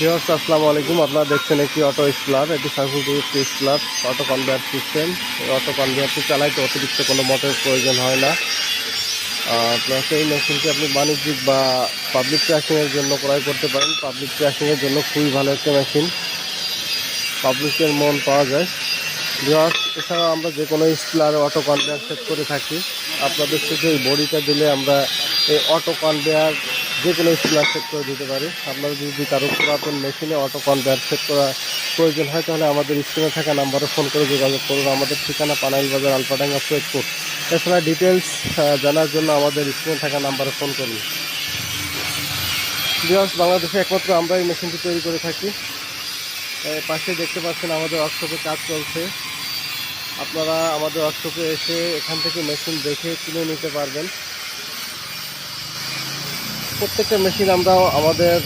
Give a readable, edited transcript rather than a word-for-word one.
Viewers আসসালামু আলাইকুম। আপনারা দেখছেন একটি অটো স্প্লার, এটি সাকসেসফুল একটি স্প্লার অটো কনভেয়ার সিস্টেম। এই অটো কনভেয়ারটি চালাইতে অতিরিক্ত কোনো মোটরের প্রয়োজন হয় না। প্লাস এই মেশিনটি আপনি বাণিজ্যিক বা পাবলিক ক্রাশিংয়ের জন্য ক্রয় করতে পারেন। পাবলিক ক্রাশিংয়ের জন্য খুবই ভালো একটা মেশিন, পাবলিকের মন পাওয়া যায়। ভিউয়ার্স এছাড়াও আমরা যে কোনো স্প্লারে অটো কনভেয়ার সেট করে থাকি। আপনাদের শুধু এই বডিটা দিলে আমরা এই অটো কনভেয়ার যে কোনো স্প্লার সেট করে দিতে পারি। আপনারা যদি কারো পুরাতন মেশিনে অটো কনভেয়ার সেট করা প্রয়োজন হয় তাহলে আমাদের স্ক্রিনে থাকা নাম্বারে ফোন করে যোগাযোগ করুন। আমাদের ঠিকানা পানাইল বাজার, আলফাডাঙ্গা, সৈয়দপুর। এছাড়া ডিটেলস জানার জন্য আমাদের স্ক্রিনে থাকা নাম্বারে ফোন করুন। ভিউয়ার্স বাংলাদেশে একমাত্র আমরা এই মেশিনটি তৈরি করে থাকি। পাশে দেখতে পাচ্ছেন আমাদের ওয়ার্কশপে কাজ চলছে। আপনারা আমাদের ওয়ার্কশপে এসে এখান থেকে মেশিন দেখে কিনে নিতে পারবেন। প্রত্যেকটা মেশিন আমরা আমাদের